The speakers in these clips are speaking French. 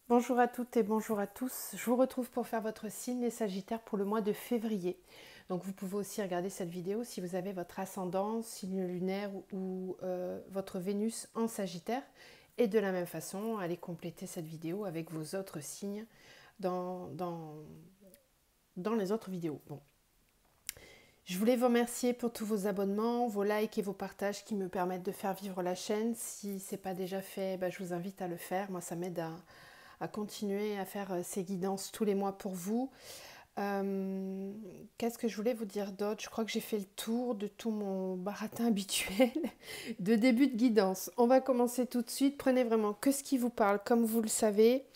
Bonjour à toutes et bonjour à tous. Je vous retrouve pour faire votre signe, les Sagittaires, pour le mois de février. Donc vous pouvez aussi regarder cette vidéo si vous avez votre ascendant, signe lunaire ou votre Vénus en Sagittaire. Et de la même façon, allez compléter cette vidéo avec vos autres signes dans les autres vidéos. Bon. Je voulais vous remercier pour tous vos abonnements, vos likes et vos partages qui me permettent de faire vivre la chaîne. Si ce n'est pas déjà fait, je vous invite à le faire. Moi, ça m'aide à continuer à faire ces guidances tous les mois pour vous. Qu'est-ce que je voulais vous dire d'autre? Je crois que j'ai fait le tour de tout mon baratin habituel de début de guidance. On va commencer tout de suite. Prenez vraiment que ce qui vous parle, comme vous le savez.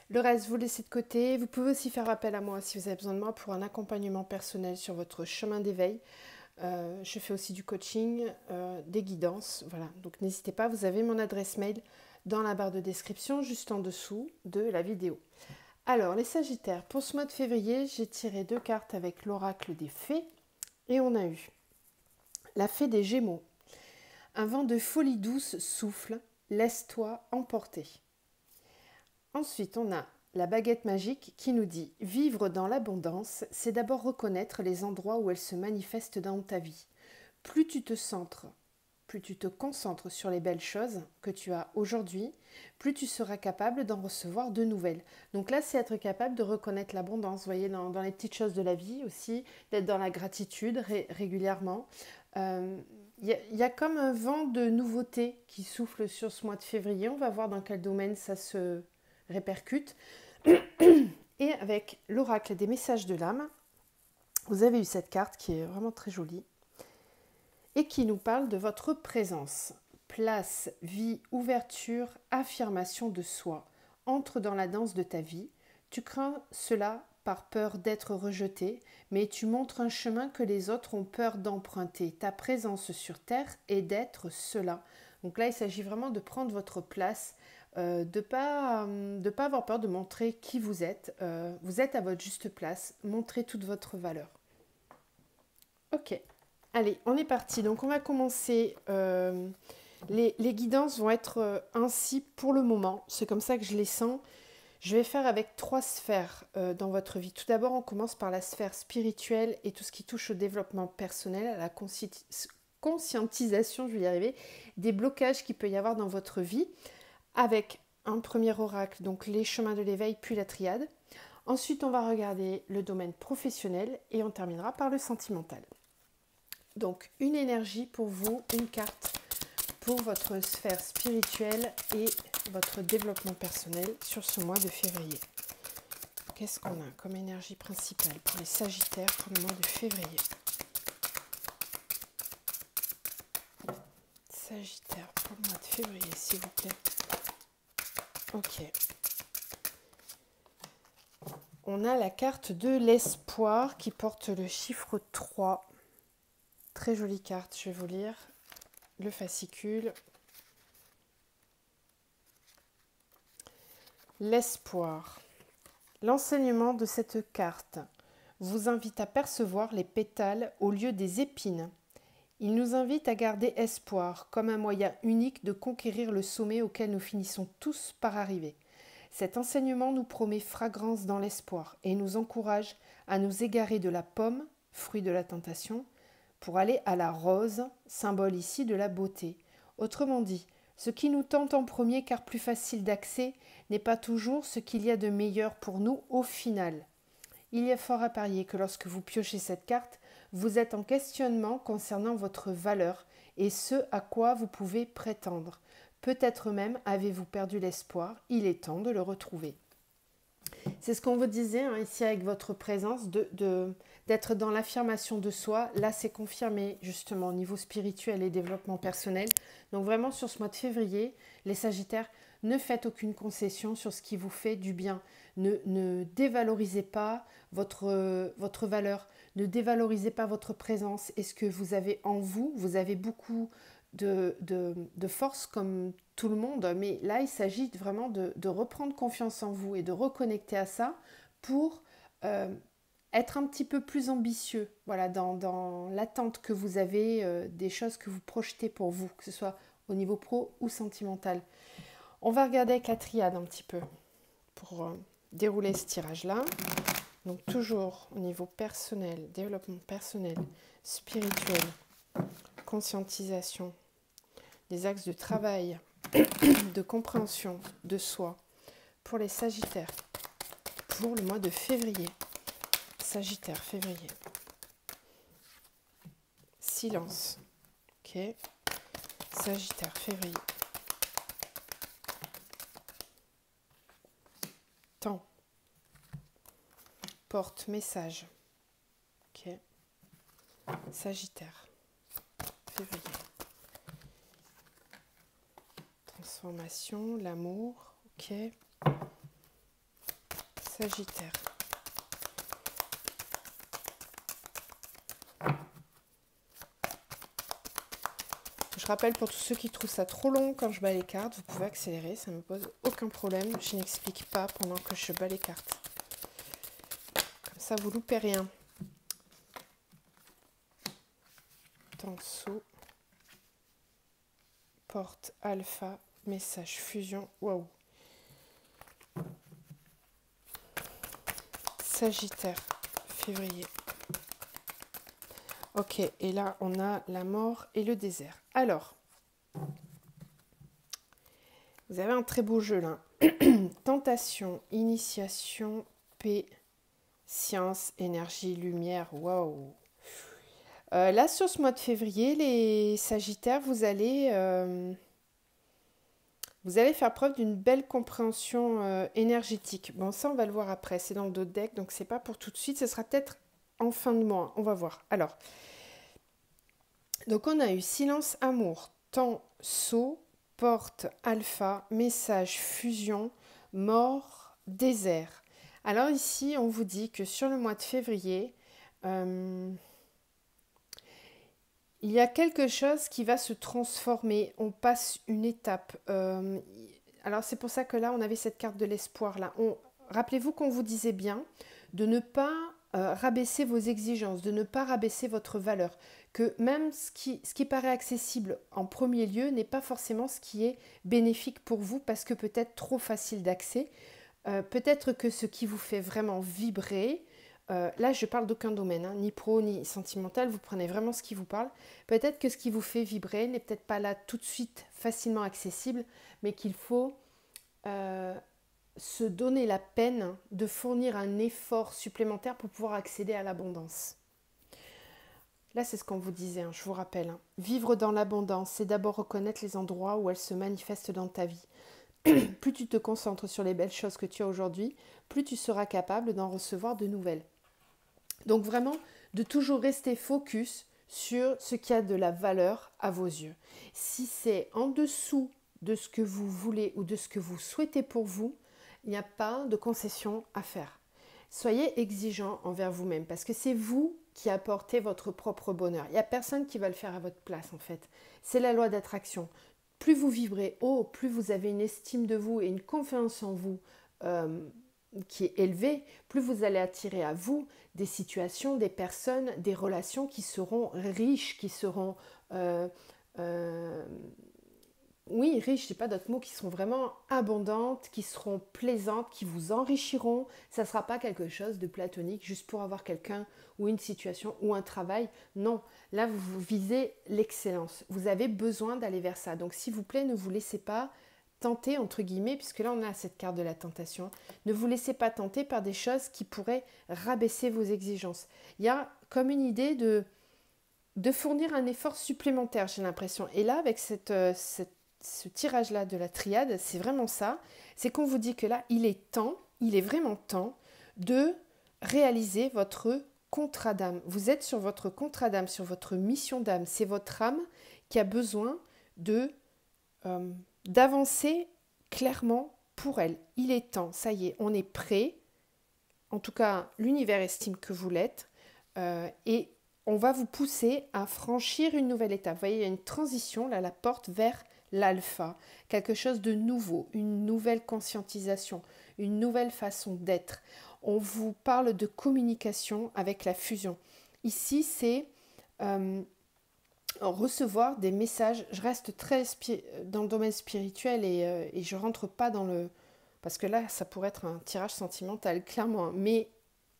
Le reste, vous laissez de côté. Vous pouvez aussi faire appel à moi si vous avez besoin de moi pour un accompagnement personnel sur votre chemin d'éveil. Je fais aussi du coaching, des guidances. Voilà, donc n'hésitez pas, vous avez mon adresse mail dans la barre de description juste en dessous de la vidéo. Alors, les Sagittaires, pour ce mois de février, j'ai tiré 2 cartes avec l'oracle des fées et on a eu la fée des Gémeaux. Un vent de folie douce souffle, laisse-toi emporter. Ensuite, on a la baguette magique qui nous dit « Vivre dans l'abondance, c'est d'abord reconnaître les endroits où elle se manifeste dans ta vie. Plus tu te concentres sur les belles choses que tu as aujourd'hui, plus tu seras capable d'en recevoir de nouvelles. » Donc là, c'est être capable de reconnaître l'abondance, vous voyez, dans les petites choses de la vie aussi, d'être dans la gratitude régulièrement. Il y a comme un vent de nouveauté qui souffle sur ce mois de février. On va voir dans quel domaine ça se répercute. Et avec l'oracle des messages de l'âme, vous avez eu cette carte qui est vraiment très jolie et qui nous parle de votre présence. Place, vie, ouverture, affirmation de soi. Entre dans la danse de ta vie. Tu crains cela par peur d'être rejeté, mais tu montres un chemin que les autres ont peur d'emprunter. Ta présence sur terre est d'être cela. Donc là, il s'agit vraiment de prendre votre place, de ne pas avoir peur de montrer qui vous êtes. Vous êtes à votre juste place. Montrez toute votre valeur. Ok. Allez, on est parti. Donc, on va commencer. Les guidances vont être ainsi pour le moment. C'est comme ça que je les sens. Je vais faire avec 3 sphères dans votre vie. Tout d'abord, on commence par la sphère spirituelle et tout ce qui touche au développement personnel, à la conscientisation, je vais y arriver, des blocages qu'il peut y avoir dans votre vie, avec un premier oracle, donc les chemins de l'éveil, puis la triade. Ensuite, on va regarder le domaine professionnel et on terminera par le sentimental. Donc, une énergie pour vous, une carte pour votre sphère spirituelle et votre développement personnel sur ce mois de février. Qu'est-ce qu'on a comme énergie principale pour les Sagittaires pour le mois de février? Sagittaire pour le mois de février, s'il vous plaît. Ok. On a la carte de l'espoir qui porte le chiffre 3. Très jolie carte, je vais vous lire le fascicule. L'espoir. L'enseignement de cette carte vous invite à percevoir les pétales au lieu des épines. Il nous invite à garder espoir comme un moyen unique de conquérir le sommet auquel nous finissons tous par arriver. Cet enseignement nous promet fragrance dans l'espoir et nous encourage à nous égarer de la pomme, fruit de la tentation, pour aller à la rose, symbole ici de la beauté. Autrement dit, ce qui nous tente en premier car plus facile d'accès n'est pas toujours ce qu'il y a de meilleur pour nous au final. Il y a fort à parier que lorsque vous piochez cette carte, vous êtes en questionnement concernant votre valeur et ce à quoi vous pouvez prétendre. Peut-être même avez-vous perdu l'espoir, il est temps de le retrouver. C'est ce qu'on vous disait ici avec votre présence, d'être dans l'affirmation de soi. Là, c'est confirmé justement au niveau spirituel et développement personnel. Donc vraiment, sur ce mois de février, les Sagittaires, ne faites aucune concession sur ce qui vous fait du bien. Ne dévalorisez pas votre valeur. Ne dévalorisez pas votre présence et ce que vous avez en vous. Vous avez beaucoup de force comme tout le monde, mais là il s'agit vraiment de reprendre confiance en vous et de reconnecter à ça pour être un petit peu plus ambitieux, voilà, dans l'attente que vous avez des choses que vous projetez pour vous, que ce soit au niveau pro ou sentimental. On va regarder avec la triade un petit peu. pour dérouler ce tirage-là. Donc toujours au niveau personnel, développement personnel, spirituel, conscientisation, des axes de travail, de compréhension de soi pour les Sagittaires, pour le mois de février. Sagittaire, février. Silence. Ok. Sagittaire, février. Temps. Porte, message. Ok. Sagittaire, février. Transformation, l'amour. Ok. Sagittaire. Je rappelle pour tous ceux qui trouvent ça trop long quand je bats les cartes, vous pouvez accélérer, ça ne me pose aucun problème. Je n'explique pas pendant que je bats les cartes. Comme ça, vous loupez rien. Tanso. Porte, alpha, message, fusion. Waouh. Sagittaire, février. Ok, et là, on a la mort et le désert. Alors, vous avez un très beau jeu là. Tentation, initiation, paix, science, énergie, lumière. Waouh. Là, sur ce mois de février, les Sagittaires, vous allez faire preuve d'une belle compréhension énergétique. Bon, ça, on va le voir après. C'est dans le dos de deck, donc c'est pas pour tout de suite. Ce sera peut-être en fin de mois. On va voir. Alors, donc on a eu silence, amour, temps, saut, porte, alpha, message, fusion, mort, désert. Alors ici, on vous dit que sur le mois de février, il y a quelque chose qui va se transformer. On passe une étape. Alors c'est pour ça que là, on avait cette carte de l'espoir là. Rappelez-vous qu'on vous disait bien de ne pas rabaisser vos exigences, de ne pas rabaisser votre valeur. Que même ce qui paraît accessible en premier lieu n'est pas forcément ce qui est bénéfique pour vous parce que peut-être trop facile d'accès. Peut-être que ce qui vous fait vraiment vibrer, là je parle d'aucun domaine, hein, ni pro ni sentimental, vous prenez vraiment ce qui vous parle. Peut-être que ce qui vous fait vibrer n'est peut-être pas là tout de suite facilement accessible, mais qu'il faut se donner la peine de fournir un effort supplémentaire pour pouvoir accéder à l'abondance. Là, c'est ce qu'on vous disait, hein, je vous rappelle. Hein. Vivre dans l'abondance, c'est d'abord reconnaître les endroits où elle se manifeste dans ta vie. Plus tu te concentres sur les belles choses que tu as aujourd'hui, plus tu seras capable d'en recevoir de nouvelles. Donc vraiment, de toujours rester focus sur ce qui a de la valeur à vos yeux. Si c'est en dessous de ce que vous voulez ou de ce que vous souhaitez pour vous, il n'y a pas de concession à faire. Soyez exigeant envers vous-même parce que c'est vous qui apportez votre propre bonheur. Il n'y a personne qui va le faire à votre place en fait. C'est la loi d'attraction. Plus vous vibrez haut, plus vous avez une estime de vous et une confiance en vous qui est élevée, plus vous allez attirer à vous des situations, des personnes, des relations qui seront riches, qui seront... oui, riches, je n'ai pas d'autres mots, qui seront vraiment abondantes, qui seront plaisantes, qui vous enrichiront. Ça ne sera pas quelque chose de platonique juste pour avoir quelqu'un ou une situation ou un travail. Non, là, vous visez l'excellence. Vous avez besoin d'aller vers ça. Donc, s'il vous plaît, ne vous laissez pas tenter, entre guillemets, puisque là, on a cette carte de la tentation. Ne vous laissez pas tenter par des choses qui pourraient rabaisser vos exigences. Il y a comme une idée de fournir un effort supplémentaire, j'ai l'impression. Et là, avec ce tirage-là de la triade, c'est vraiment ça. C'est qu'on vous dit que là, il est vraiment temps de réaliser votre contrat d'âme. Vous êtes sur votre contrat d'âme, sur votre mission d'âme. C'est votre âme qui a besoin d'avancer clairement pour elle. Il est temps, ça y est, on est prêt. En tout cas, l'univers estime que vous l'êtes. Et on va vous pousser à franchir une nouvelle étape. Vous voyez, il y a une transition, là, la porte vers l'alpha, quelque chose de nouveau, une nouvelle conscientisation, une nouvelle façon d'être. On vous parle de communication avec la fusion. Ici, c'est recevoir des messages. Je reste très dans le domaine spirituel et je ne rentre pas dans Parce que là, ça pourrait être un tirage sentimental, clairement. Mais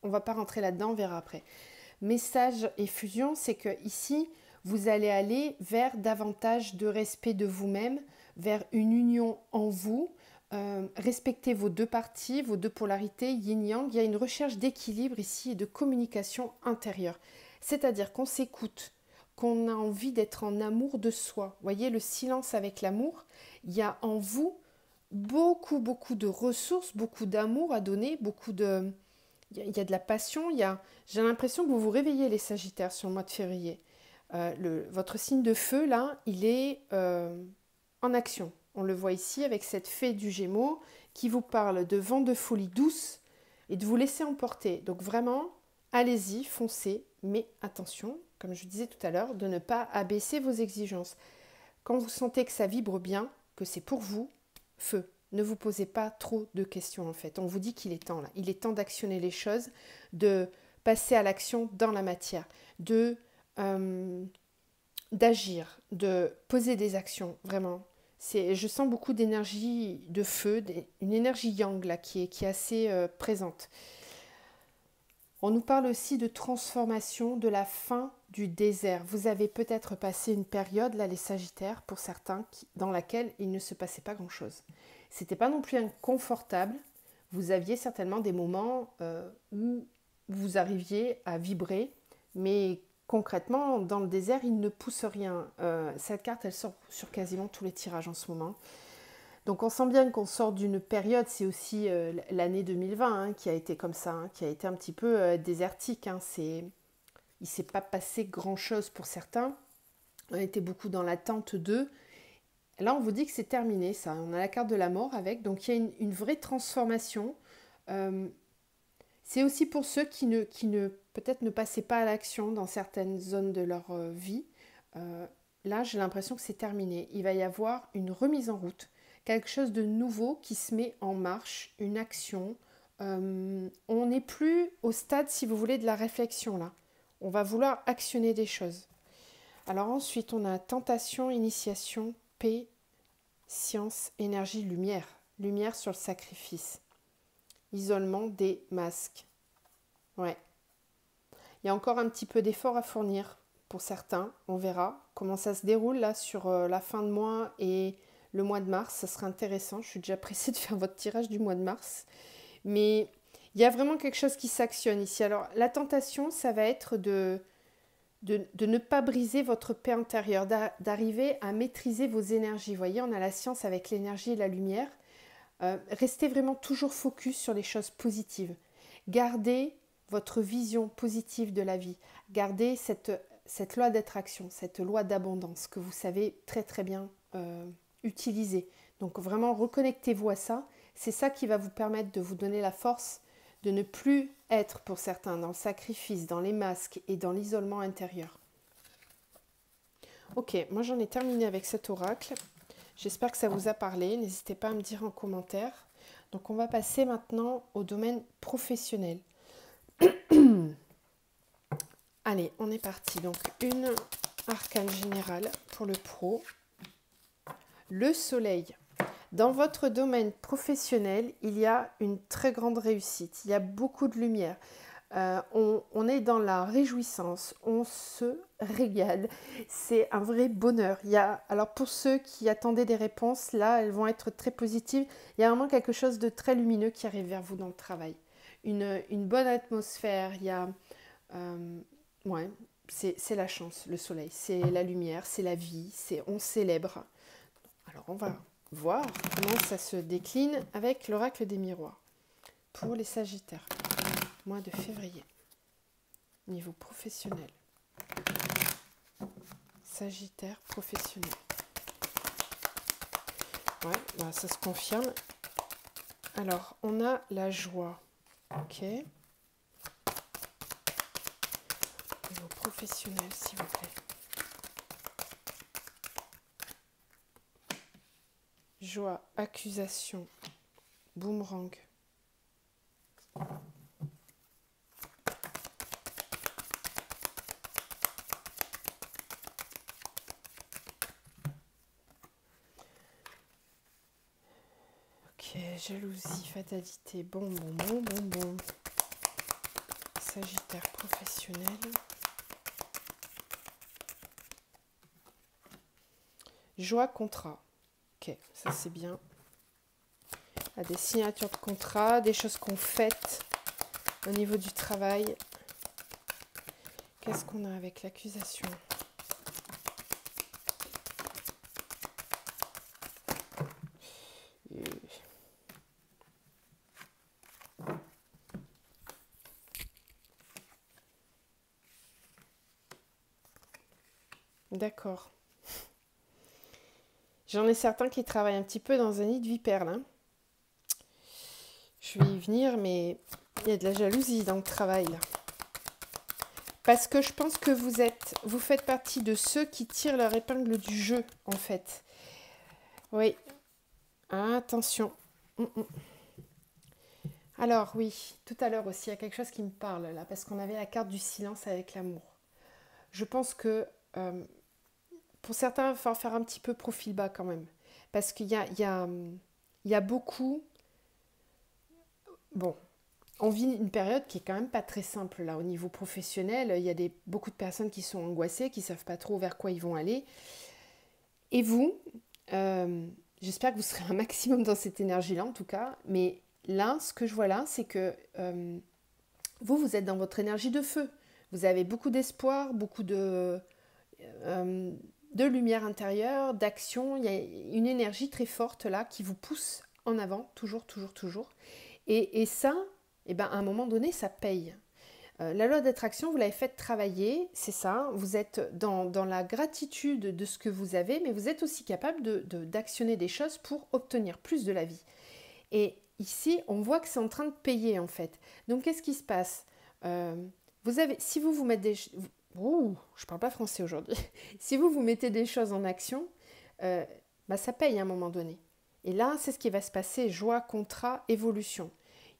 on ne va pas rentrer là-dedans, on verra après. Message et fusion, c'est que ici, vous allez aller vers davantage de respect de vous-même, vers une union en vous. Respectez vos deux parties, vos deux polarités, yin-yang. Il y a une recherche d'équilibre ici et de communication intérieure. C'est-à-dire qu'on s'écoute, qu'on a envie d'être en amour de soi. Vous voyez, le silence avec l'amour, il y a en vous beaucoup de ressources, beaucoup d'amour à donner, il y a de la passion, j'ai l'impression que vous vous réveillez les Sagittaires sur le mois de février. Votre signe de feu, là, il est en action. On le voit ici avec cette fée du Gémeaux qui vous parle de vent de folie douce et de vous laisser emporter. Donc vraiment, allez-y, foncez, mais attention, comme je disais tout à l'heure, de ne pas abaisser vos exigences. Quand vous sentez que ça vibre bien, que c'est pour vous, feu. Ne vous posez pas trop de questions en fait. On vous dit qu'il est temps là. Il est temps d'actionner les choses, de passer à l'action dans la matière, d'agir, de poser des actions, vraiment. Je sens beaucoup d'énergie de feu, une énergie yang là qui est assez présente. On nous parle aussi de transformation, de la fin du désert. Vous avez peut-être passé une période, là les Sagittaires, pour certains, dans laquelle il ne se passait pas grand-chose. C'était pas non plus inconfortable. Vous aviez certainement des moments où vous arriviez à vibrer, mais concrètement, dans le désert, il ne pousse rien. Cette carte, elle sort sur quasiment tous les tirages en ce moment. Donc on sent bien qu'on sort d'une période, c'est aussi l'année 2020 qui a été comme ça, qui a été un petit peu désertique. Il ne s'est pas passé grand-chose pour certains. On était beaucoup dans l'attente d'eux. Là, on vous dit que c'est terminé, ça. On a la carte de la mort avec. Donc il y a une vraie transformation. C'est aussi pour ceux qui ne peut-être ne passaient pas à l'action dans certaines zones de leur vie. Là, j'ai l'impression que c'est terminé. Il va y avoir une remise en route. Quelque chose de nouveau qui se met en marche, une action. On n'est plus au stade, si vous voulez, de la réflexion là. On va vouloir actionner des choses. Alors ensuite, on a tentation, initiation, paix, science, énergie, lumière. Lumière sur le sacrifice. Isolement des masques. Ouais. Il y a encore un petit peu d'effort à fournir pour certains. On verra comment ça se déroule là sur la fin de mois et le mois de mars. Ça sera intéressant. Je suis déjà pressée de faire votre tirage du mois de mars. Mais il y a vraiment quelque chose qui s'actionne ici. Alors la tentation, ça va être de ne pas briser votre paix intérieure, d'arriver à maîtriser vos énergies. Vous voyez, on a la science avec l'énergie et la lumière. Restez vraiment toujours focus sur les choses positives. Gardez votre vision positive de la vie. Gardez cette loi d'attraction, cette loi d'abondance que vous savez très très bien utiliser. Donc vraiment reconnectez-vous à ça. C'est ça qui va vous permettre de vous donner la force de ne plus être pour certains dans le sacrifice, dans les masques et dans l'isolement intérieur. Ok, moi j'en ai terminé avec cet oracle. J'espère que ça vous a parlé. N'hésitez pas à me dire en commentaire. Donc on va passer maintenant au domaine professionnel. Allez, on est parti. Donc une arcane générale pour le pro. Le soleil. Dans votre domaine professionnel, il y a une très grande réussite. Il y a beaucoup de lumière. On est dans la réjouissance, on se régale, c'est un vrai bonheur. Alors pour ceux qui attendaient des réponses, là elles vont être très positives. Il y a vraiment quelque chose de très lumineux qui arrive vers vous dans le travail. Une bonne atmosphère, c'est la chance, le soleil, c'est la lumière, c'est la vie, on célèbre. Alors on va voir comment ça se décline avec l'oracle des miroirs pour les Sagittaires. Mois de février. Niveau professionnel. Sagittaire professionnel. Ouais, bah ça se confirme. Alors, on a la joie. Ok. Niveau professionnel, s'il vous plaît. Joie, accusation, boomerang. jalousie, fatalité, bon. Sagittaire professionnel. Joie, contrat. Ok, ça c'est bien. Des signatures de contrat, des choses qu'on fait au niveau du travail. Qu'est-ce qu'on a avec l'accusation? D'accord. J'en ai certains qui travaillent un petit peu dans un nid de vipère, là. Je vais y venir, mais il y a de la jalousie dans le travail, là. Parce que je pense que vous faites partie de ceux qui tirent leur épingle du jeu, en fait. Oui. Attention. Alors, oui, tout à l'heure aussi, il y a quelque chose qui me parle, là, parce qu'on avait la carte du silence avec l'amour. Je pense que, pour certains, il va falloir faire un petit peu profil bas, quand même. Parce qu'il y a beaucoup... Bon, on vit une période qui est quand même pas très simple là au niveau professionnel. Il y a beaucoup de personnes qui sont angoissées, qui ne savent pas trop vers quoi ils vont aller. Et vous, j'espère que vous serez un maximum dans cette énergie-là en tout cas. Mais là, ce que je vois là, c'est que vous êtes dans votre énergie de feu. Vous avez beaucoup d'espoir, beaucoup de lumière intérieure, d'action. Il y a une énergie très forte là qui vous pousse en avant, toujours. Et ça, eh ben, à un moment donné, ça paye. La loi d'attraction, vous l'avez fait travailler, c'est ça. Vous êtes dans la gratitude de ce que vous avez, mais vous êtes aussi capable d'actionner des choses pour obtenir plus de la vie. Et ici, on voit que c'est en train de payer, en fait. Donc, qu'est-ce qui se passe? Si vous mettez des... Ouh, je parle pas français aujourd'hui. Si vous mettez des choses en action, ça paye à un moment donné. Et là, c'est ce qui va se passer, joie, contrat, évolution.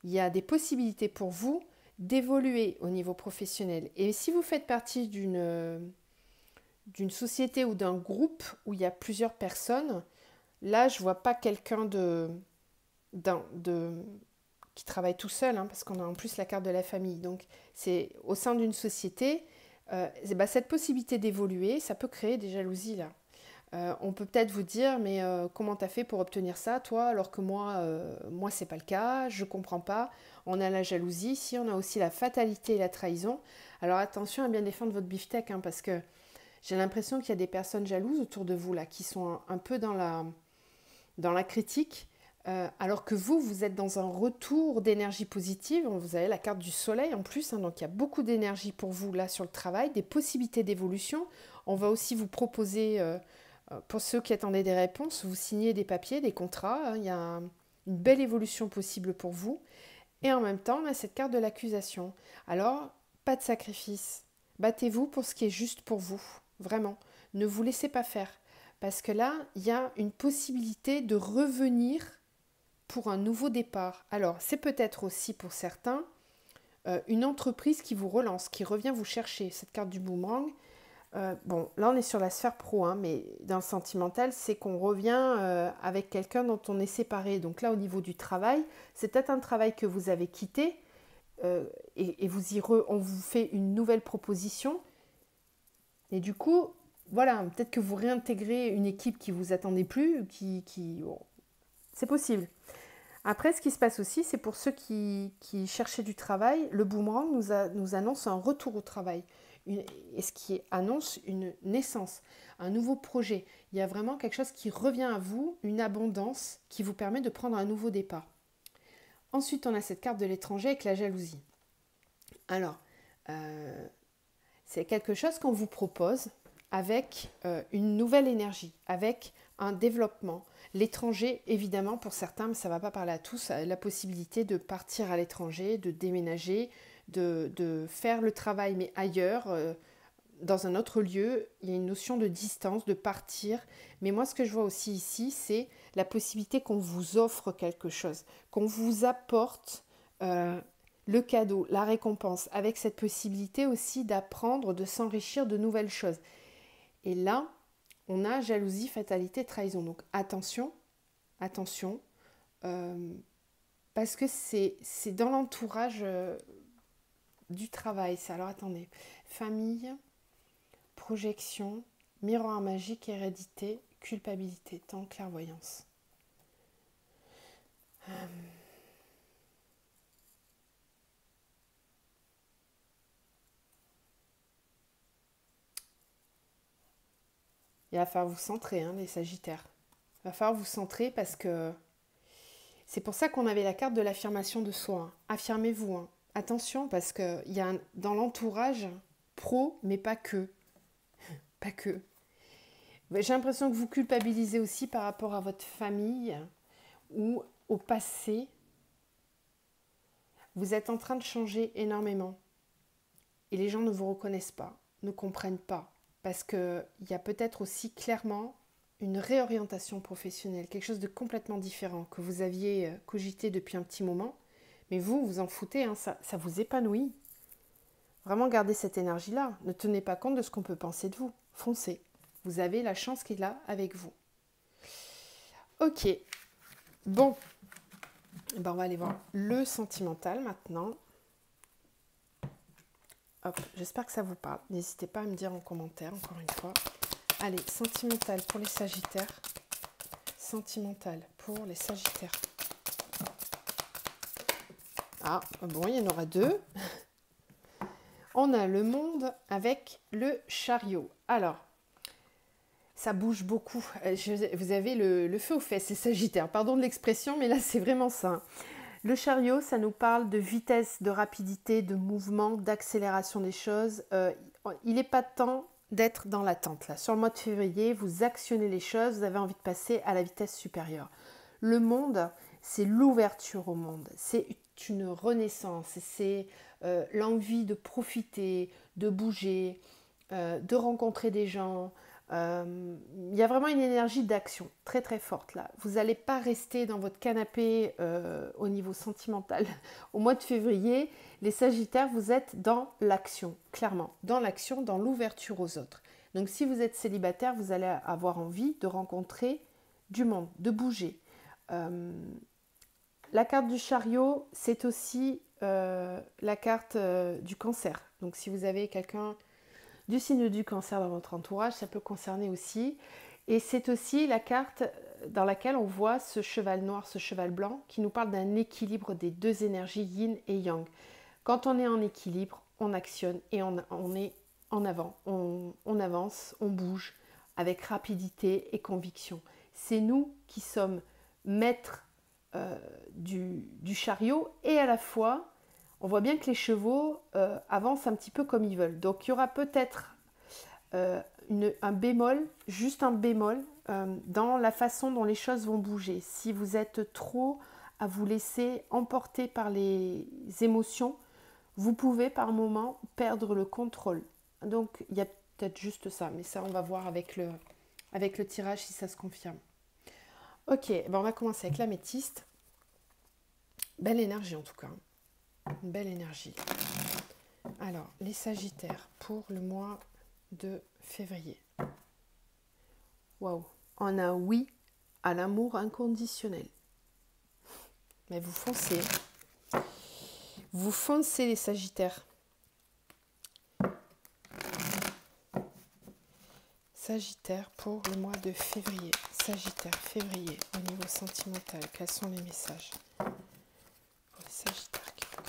Il y a des possibilités pour vous d'évoluer au niveau professionnel. Et si vous faites partie d'une société ou d'un groupe où il y a plusieurs personnes, là, je ne vois pas quelqu'un qui travaille tout seul, hein, parce qu'on a en plus la carte de la famille. Donc, c'est au sein d'une société, cette possibilité d'évoluer, ça peut créer des jalousies, là. On peut peut-être vous dire, mais comment t'as fait pour obtenir ça, toi, alors que moi, c'est pas le cas, je comprends pas. On a la jalousie, ici, on a aussi la fatalité et la trahison. Alors attention à bien défendre votre beefsteak, hein, parce que j'ai l'impression qu'il y a des personnes jalouses autour de vous, là, qui sont un peu dans la critique, alors que vous êtes dans un retour d'énergie positive. Vous avez la carte du soleil en plus, hein, donc il y a beaucoup d'énergie pour vous, là, sur le travail, des possibilités d'évolution. On va aussi vous proposer... pour ceux qui attendaient des réponses, vous signez des papiers, des contrats, hein, il y a une belle évolution possible pour vous. Et en même temps, on a cette carte de l'accusation. Alors, pas de sacrifice. Battez-vous pour ce qui est juste pour vous. Vraiment. Ne vous laissez pas faire. Parce que là, il y a une possibilité de revenir pour un nouveau départ. Alors, c'est peut-être aussi pour certains une entreprise qui vous relance, qui revient vous chercher. Cette carte du boomerang, bon, là on est sur la sphère pro, hein, mais dans le sentimental, c'est qu'on revient avec quelqu'un dont on est séparé. Donc là, au niveau du travail, c'est peut-être un travail que vous avez quitté et on vous fait une nouvelle proposition. Et du coup, voilà, peut-être que vous réintégrez une équipe qui ne vous attendait plus, bon, c'est possible. Après, ce qui se passe aussi, c'est pour ceux qui cherchaient du travail, le boomerang nous annonce un retour au travail. Et ce qui annonce une naissance, un nouveau projet. Il y a vraiment quelque chose qui revient à vous, une abondance qui vous permet de prendre un nouveau départ. Ensuite, on a cette carte de l'étranger avec la jalousie. Alors, c'est quelque chose qu'on vous propose avec une nouvelle énergie, avec un développement. L'étranger, évidemment, pour certains, mais ça ne va pas parler à tous, la possibilité de partir à l'étranger, de déménager, de faire le travail, mais ailleurs, dans un autre lieu. Il y a une notion de distance, de partir. Mais moi, ce que je vois aussi ici, c'est la possibilité qu'on vous offre quelque chose, qu'on vous apporte le cadeau, la récompense, avec cette possibilité aussi d'apprendre, de s'enrichir de nouvelles choses. Et là, on a jalousie, fatalité, trahison. Donc attention, parce que c'est dans l'entourage du travail. Ça. Alors attendez, famille, projection, miroir magique, hérédité, culpabilité, temps, clairvoyance. Il va falloir vous centrer, hein, les Sagittaires. Il va falloir vous centrer parce que c'est pour ça qu'on avait la carte de l'affirmation de soi. Hein. Affirmez-vous. Hein. Attention parce qu'il y a dans l'entourage pro, mais pas que. Pas que. J'ai l'impression que vous culpabilisez aussi par rapport à votre famille ou au passé. Vous êtes en train de changer énormément. Et les gens ne vous reconnaissent pas, ne comprennent pas. Parce qu'il y a peut-être aussi clairement une réorientation professionnelle, quelque chose de complètement différent que vous aviez cogité depuis un petit moment. Mais vous, vous en foutez, hein, ça vous épanouit. Vraiment gardez cette énergie-là. Ne tenez pas compte de ce qu'on peut penser de vous. Foncez. Vous avez la chance qu'il a avec vous. Ok. Bon. Ben, on va aller voir le sentimental maintenant. Hop, j'espère que ça vous parle. N'hésitez pas à me dire en commentaire, encore une fois. Allez, sentimental pour les Sagittaires. Sentimental pour les Sagittaires. Ah, bon, il y en aura deux. On a le monde avec le chariot. Alors, ça bouge beaucoup. Vous avez le feu aux fesses, les Sagittaires. Pardon de l'expression, mais là, c'est vraiment ça. Le chariot, ça nous parle de vitesse, de rapidité, de mouvement, d'accélération des choses. Il n'est pas temps d'être dans l'attente. Là. Sur le mois de février, vous actionnez les choses, vous avez envie de passer à la vitesse supérieure. Le monde, c'est l'ouverture au monde. C'est une renaissance. C'est l'envie de profiter, de bouger, de rencontrer des gens. Il y a vraiment une énergie d'action très très forte là. Vous n'allez pas rester dans votre canapé au niveau sentimental. Au mois de février, les Sagittaires, vous êtes dans l'action, clairement. Dans l'action, dans l'ouverture aux autres. Donc si vous êtes célibataire, vous allez avoir envie de rencontrer du monde, de bouger. La carte du chariot, c'est aussi la carte du cancer. Donc si vous avez quelqu'un du signe du cancer dans votre entourage, ça peut concerner aussi. Et c'est aussi la carte dans laquelle on voit ce cheval noir, ce cheval blanc, qui nous parle d'un équilibre des deux énergies yin et yang. Quand on est en équilibre, on actionne et on est en avant. On avance, on bouge avec rapidité et conviction. C'est nous qui sommes maîtres du chariot et à la fois on voit bien que les chevaux avancent un petit peu comme ils veulent. Donc il y aura peut-être un bémol, juste un bémol, dans la façon dont les choses vont bouger. Si vous êtes trop à vous laisser emporter par les émotions, vous pouvez par moment perdre le contrôle. Donc il y a peut-être juste ça, mais ça on va voir avec le tirage si ça se confirme. Ok, ben on va commencer avec l'améthyste. Belle énergie en tout cas. Une belle énergie. Alors, les Sagittaires pour le mois de février. Waouh, on a oui à l'amour inconditionnel. Mais vous foncez. Vous foncez les Sagittaires. Sagittaire pour le mois de février. Sagittaire, février, au niveau sentimental, quels sont les messages pour les Sagittaires qui vous donnent?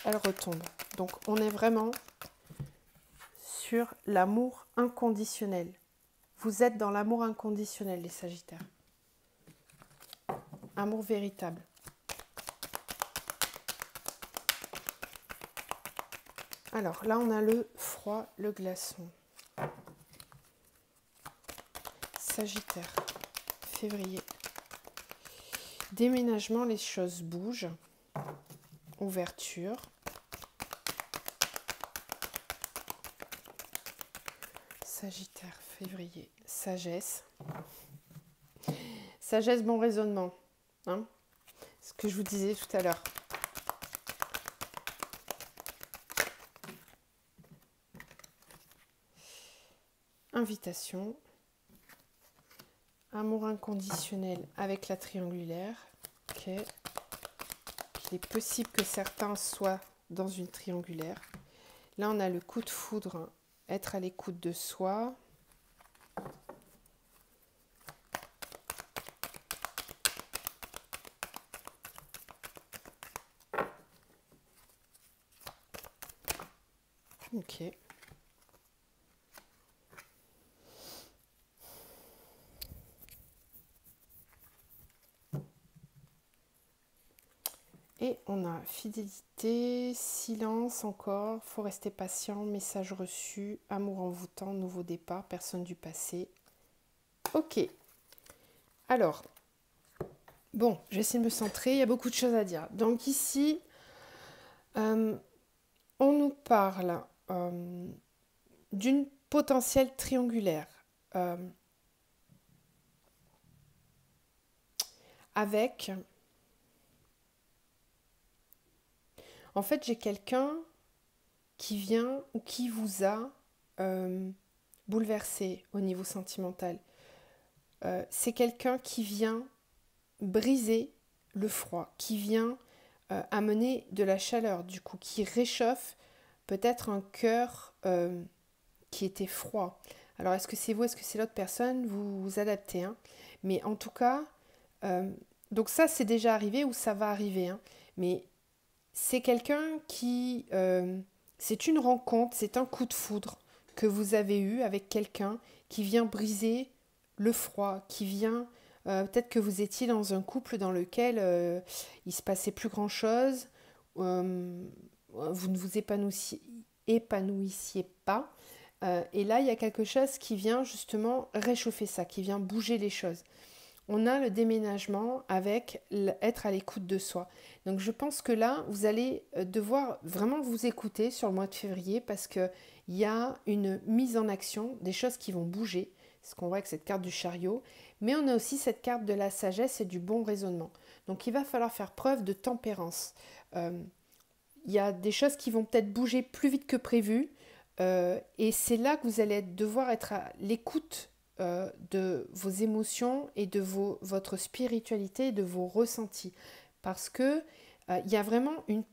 Elle retombe. Donc on est vraiment sur l'amour inconditionnel. Vous êtes dans l'amour inconditionnel, les Sagittaires. Amour véritable. Alors là, on a le froid, le glaçon. Sagittaire, février. Déménagement, les choses bougent. Ouverture. Sagittaire, février. Sagesse. Sagesse, bon raisonnement. Hein, ce que je vous disais tout à l'heure. Invitation. Amour inconditionnel avec la triangulaire. Ok. il est possible que certains soient dans une triangulaire. Là, on a le coup de foudre, être à l'écoute de soi. Ok. Et on a fidélité, silence encore, faut rester patient, message reçu, amour envoûtant, nouveau départ, personne du passé. Ok. Alors, bon, j'essaie de me centrer, il y a beaucoup de choses à dire. Donc ici, on nous parle d'une potentielle triangulaire avec... En fait, j'ai quelqu'un qui vient ou qui vous a bouleversé au niveau sentimental. C'est quelqu'un qui vient briser le froid, qui vient amener de la chaleur, du coup, qui réchauffe peut-être un cœur qui était froid. Alors, est-ce que c'est vous, est-ce que c'est l'autre personne? Vous vous adaptez, hein. Mais en tout cas, donc ça, c'est déjà arrivé ou ça va arriver, hein. Mais c'est quelqu'un qui... c'est une rencontre, c'est un coup de foudre que vous avez eu avec quelqu'un qui vient briser le froid, qui vient... peut-être que vous étiez dans un couple dans lequel il se passait plus grand-chose, vous ne vous épanouissiez pas. Et là, il y a quelque chose qui vient justement réchauffer ça, qui vient bouger les choses. On a le déménagement avec être à l'écoute de soi. Donc je pense que là, vous allez devoir vraiment vous écouter sur le mois de février parce qu'il y a une mise en action, des choses qui vont bouger, ce qu'on voit avec cette carte du chariot, mais on a aussi cette carte de la sagesse et du bon raisonnement. Donc il va falloir faire preuve de tempérance. Il y a des choses qui vont peut-être bouger plus vite que prévu et c'est là que vous allez devoir être à l'écoute de vos émotions et de votre spiritualité et de vos ressentis. Parce que il y a vraiment une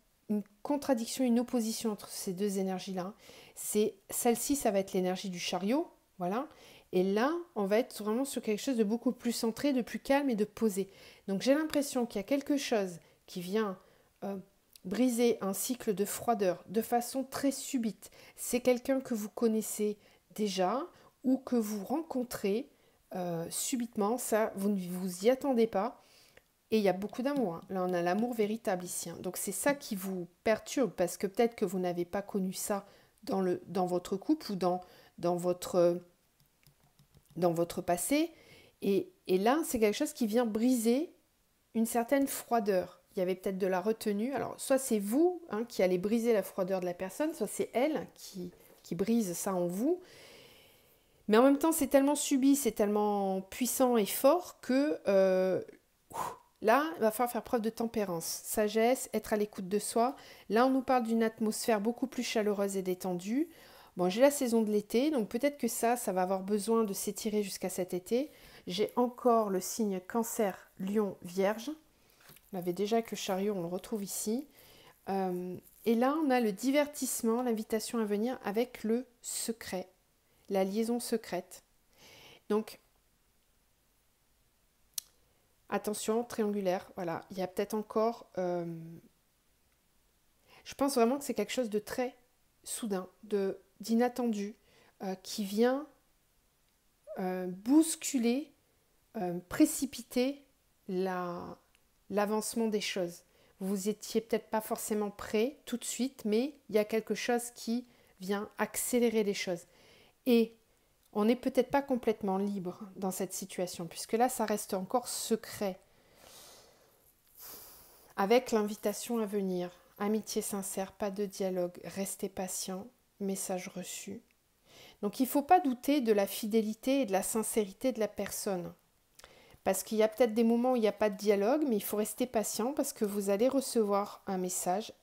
contradiction, une opposition entre ces deux énergies-là. C'est celle-ci, ça va être l'énergie du chariot, voilà. Et là, on va être vraiment sur quelque chose de beaucoup plus centré, de plus calme et de posé. Donc j'ai l'impression qu'il y a quelque chose qui vient briser un cycle de froideur de façon très subite. C'est quelqu'un que vous connaissez déjà ou que vous rencontrez subitement, ça, vous ne vous y attendez pas. Et il y a beaucoup d'amour, hein. Là, on a l'amour véritable ici, hein. Donc c'est ça qui vous perturbe parce que peut-être que vous n'avez pas connu ça dans votre couple ou dans votre passé. Et là, c'est quelque chose qui vient briser une certaine froideur. Il y avait peut-être de la retenue. Alors, soit c'est vous qui allez briser la froideur de la personne, soit c'est elle qui brise ça en vous. Mais en même temps, c'est tellement subi, c'est tellement puissant et fort que là, il va falloir faire preuve de tempérance, sagesse, être à l'écoute de soi. Là, on nous parle d'une atmosphère beaucoup plus chaleureuse et détendue. Bon, j'ai la saison de l'été, donc peut-être que ça va avoir besoin de s'étirer jusqu'à cet été. J'ai encore le signe Cancer, Lion, Vierge. On l'avait déjà avec le chariot, on le retrouve ici. Et là, on a le divertissement, l'invitation à venir avec le secret, la liaison secrète. Donc, attention, triangulaire, voilà. Il y a peut-être encore... je pense vraiment que c'est quelque chose de très soudain, d'inattendu, qui vient bousculer, précipiter l'avancement des choses. Vous étiez peut-être pas forcément prêt tout de suite, mais il y a quelque chose qui vient accélérer les choses. Et on n'est peut-être pas complètement libre dans cette situation, puisque là, ça reste encore secret. Avec l'invitation à venir, amitié sincère, pas de dialogue, restez patient, message reçu. Donc il ne faut pas douter de la fidélité et de la sincérité de la personne. Parce qu'il y a peut-être des moments où il n'y a pas de dialogue, mais il faut rester patient parce que vous allez recevoir un message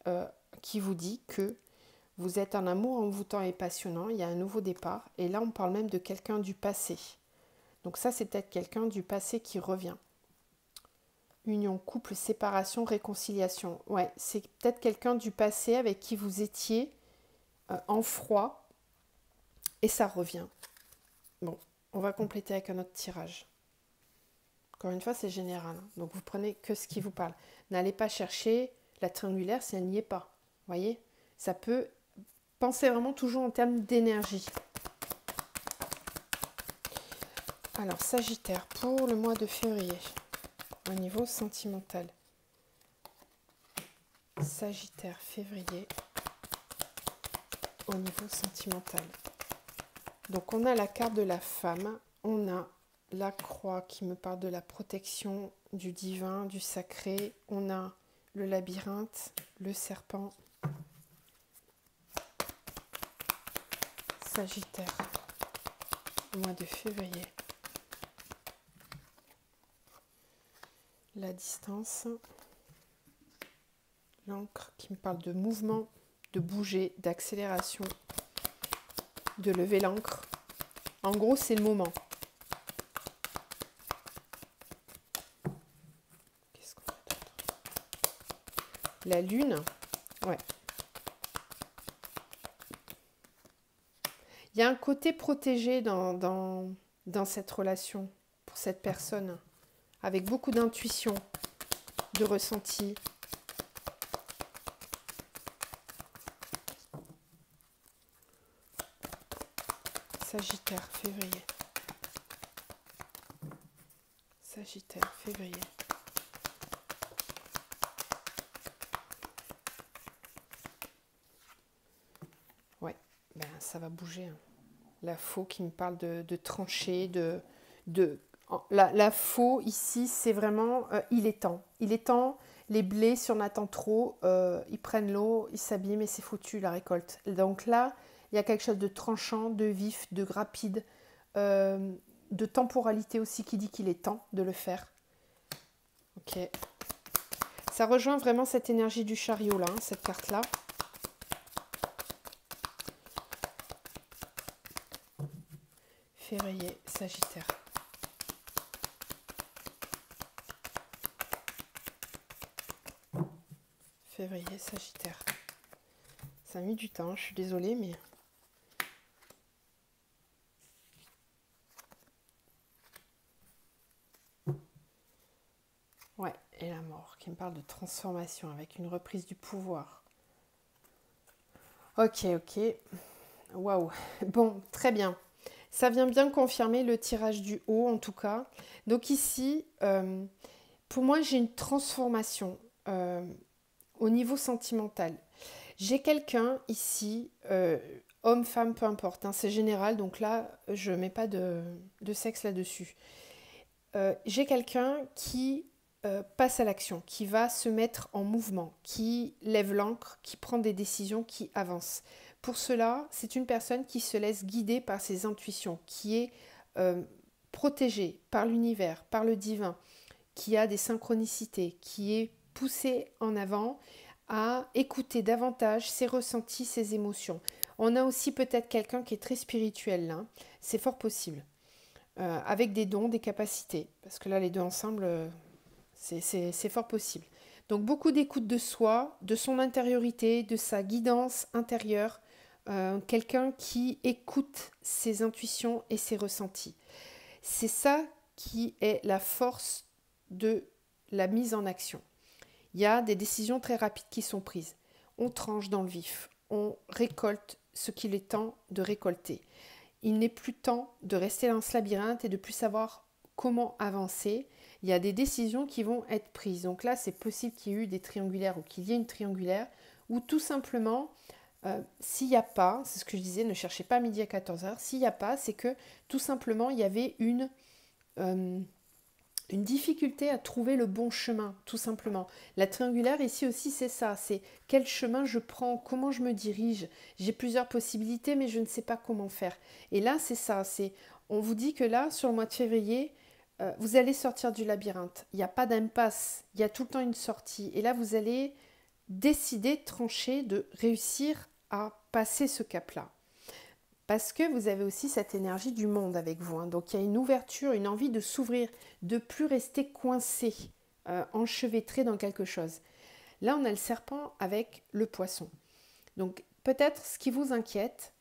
qui vous dit que vous êtes un amour envoûtant et passionnant, il y a un nouveau départ. Et là, on parle même de quelqu'un du passé. Donc ça, c'est peut-être quelqu'un du passé qui revient. Union, couple, séparation, réconciliation. Ouais, c'est peut-être quelqu'un du passé avec qui vous étiez en froid et ça revient. Bon, on va compléter avec un autre tirage. Encore une fois, c'est général. Hein. Donc, vous prenez que ce qui vous parle. N'allez pas chercher la triangulaire si elle n'y est pas. Vous voyez? Ça peut... Pensez vraiment toujours en termes d'énergie. Alors, Sagittaire, pour le mois de février, au niveau sentimental. Sagittaire, février, au niveau sentimental. Donc, on a la carte de la femme. On a la croix qui me parle de la protection, du divin, du sacré. On a le labyrinthe, le serpent. Sagittaire, mois de février. La distance. L'encre qui me parle de mouvement, de bouger, d'accélération, de lever l'encre. En gros, c'est le moment. Qu'est-ce qu'on a d'autre? La lune, ouais. Il y a un côté protégé dans cette relation, pour cette personne, avec beaucoup d'intuition, de ressenti. Sagittaire, février. Sagittaire, février. Ouais, ben ça va bouger. Hein. La faux qui me parle de trancher, la faux ici, c'est vraiment il est temps. Il est temps, les blés, si on attend trop, ils prennent l'eau, ils s'abîment et c'est foutu la récolte. Donc là, il y a quelque chose de tranchant, de vif, de rapide, de temporalité aussi qui dit qu'il est temps de le faire. Ok. Ça rejoint vraiment cette énergie du chariot là, hein, cette carte-là. Février, Sagittaire. Février, Sagittaire. Ça a mis du temps, je suis désolée, mais... Ouais, et la mort, qui me parle de transformation avec une reprise du pouvoir. Ok, ok. Waouh. Bon, très bien. Ça vient bien confirmer le tirage du haut, en tout cas. Donc ici, pour moi, j'ai une transformation au niveau sentimental. J'ai quelqu'un ici, homme, femme, peu importe, hein, c'est général, donc là, je ne mets pas de sexe là-dessus. J'ai quelqu'un qui passe à l'action, qui va se mettre en mouvement, qui lève l'ancre, qui prend des décisions, qui avance. Pour cela, c'est une personne qui se laisse guider par ses intuitions, qui est protégée par l'univers, par le divin, qui a des synchronicités, qui est poussée en avant à écouter davantage ses ressentis, ses émotions. On a aussi peut-être quelqu'un qui est très spirituel, là. C'est fort possible, avec des dons, des capacités, parce que là, les deux ensemble, c'est fort possible. Donc, beaucoup d'écoute de soi, de son intériorité, de sa guidance intérieure, quelqu'un qui écoute ses intuitions et ses ressentis. C'est ça qui est la force de la mise en action. Il y a des décisions très rapides qui sont prises. On tranche dans le vif, on récolte ce qu'il est temps de récolter. Il n'est plus temps de rester dans ce labyrinthe et de plus savoir comment avancer. Il y a des décisions qui vont être prises. Donc là, c'est possible qu'il y ait eu des triangulaires ou qu'il y ait une triangulaire, ou tout simplement, s'il n'y a pas, c'est ce que je disais, ne cherchez pas midi à 14h, s'il n'y a pas, c'est que tout simplement, il y avait une difficulté à trouver le bon chemin, tout simplement. La triangulaire, ici aussi, c'est ça, c'est quel chemin je prends, comment je me dirige. J'ai plusieurs possibilités, mais je ne sais pas comment faire. Et là, c'est ça, on vous dit que là, sur le mois de février, vous allez sortir du labyrinthe. Il n'y a pas d'impasse, il y a tout le temps une sortie. Et là, vous allez décider, trancher, de réussir à passer ce cap-là. Parce que vous avez aussi cette énergie du monde avec vous. Hein. Donc il y a une ouverture, une envie de s'ouvrir, de plus rester coincé enchevêtré dans quelque chose. Là, on a le serpent avec le poisson. Donc, peut-être ce qui vous inquiète,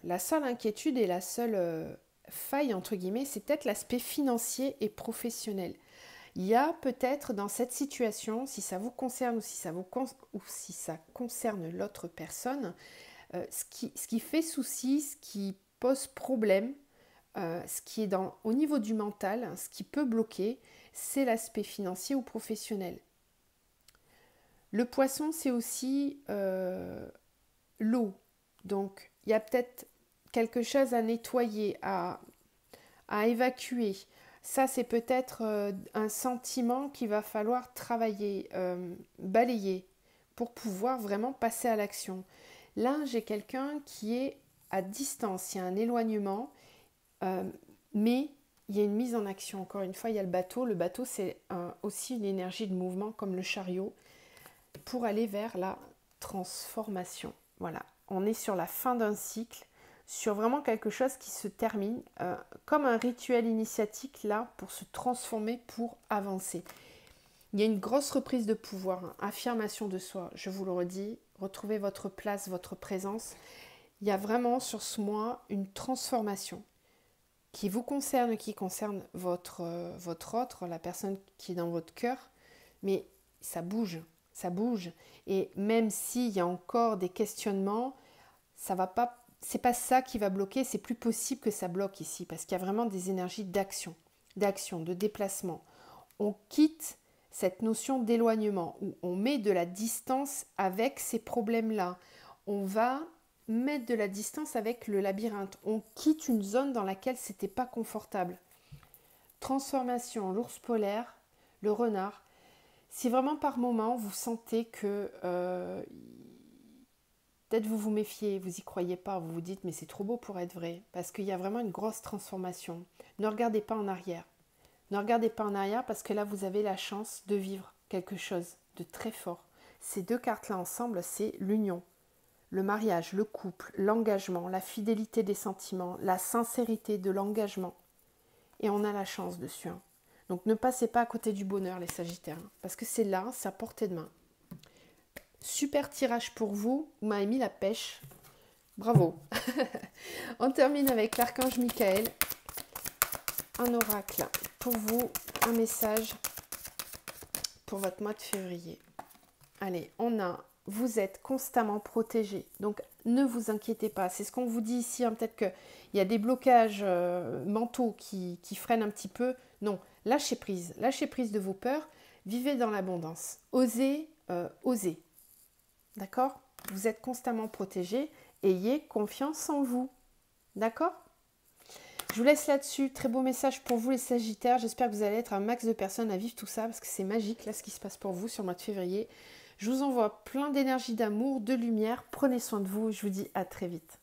la seule inquiétude et la seule faille, entre guillemets, c'est peut-être l'aspect financier et professionnel. Il y a peut-être dans cette situation, si ça vous concerne ou si ça concerne l'autre personne, ce qui fait souci, ce qui pose problème, ce qui est au niveau du mental, ce qui peut bloquer, c'est l'aspect financier ou professionnel. Le poisson, c'est aussi l'eau. Donc, il y a peut-être quelque chose à nettoyer, à évacuer. Ça, c'est peut-être un sentiment qu'il va falloir travailler, balayer, pour pouvoir vraiment passer à l'action. Là, j'ai quelqu'un qui est à distance, il y a un éloignement, mais il y a une mise en action. Encore une fois, il y a le bateau. Le bateau, c'est aussi une énergie de mouvement, comme le chariot, pour aller vers la transformation. Voilà, on est sur la fin d'un cycle, sur vraiment quelque chose qui se termine, comme un rituel initiatique là, pour se transformer, pour avancer. Il y a une grosse reprise de pouvoir, hein, affirmation de soi, je vous le redis, retrouvez votre place, votre présence. Il y a vraiment sur ce mois une transformation qui vous concerne, qui concerne votre autre, la personne qui est dans votre cœur, mais ça bouge. Et même s'il y a encore des questionnements, ça va pas, c'est pas ça qui va bloquer, c'est plus possible que ça bloque ici, parce qu'il y a vraiment des énergies d'action, de déplacement. On quitte cette notion d'éloignement, où on met de la distance avec ces problèmes-là. On va mettre de la distance avec le labyrinthe. On quitte une zone dans laquelle c'était pas confortable. Transformation, l'ours polaire, le renard. Si vraiment par moment vous sentez que peut-être vous vous méfiez, vous y croyez pas, vous vous dites mais c'est trop beau pour être vrai, parce qu'il y a vraiment une grosse transformation. Ne regardez pas en arrière. Ne regardez pas en arrière parce que là vous avez la chance de vivre quelque chose de très fort. Ces deux cartes-là ensemble, c'est l'union, le mariage, le couple, l'engagement, la fidélité des sentiments, la sincérité de l'engagement. Et on a la chance dessus. Hein. Donc ne passez pas à côté du bonheur les Sagittaires, parce que c'est là, c'est à portée de main. Super tirage pour vous, vous m'avez mis la pêche. Bravo. On termine avec l'archange Michael. Un oracle pour vous, un message pour votre mois de février. Allez, on a, vous êtes constamment protégé, donc ne vous inquiétez pas. C'est ce qu'on vous dit ici, hein. Peut-être qu'il y a des blocages mentaux qui freinent un petit peu. Non, lâchez prise de vos peurs, vivez dans l'abondance. Osez, osez. D'accord? Vous êtes constamment protégé, ayez confiance en vous. D'accord? Je vous laisse là-dessus. Très beau message pour vous les Sagittaires. J'espère que vous allez être un max de personnes à vivre tout ça parce que c'est magique là ce qui se passe pour vous sur le mois de février. Je vous envoie plein d'énergie, d'amour, de lumière. Prenez soin de vous. Je vous dis à très vite.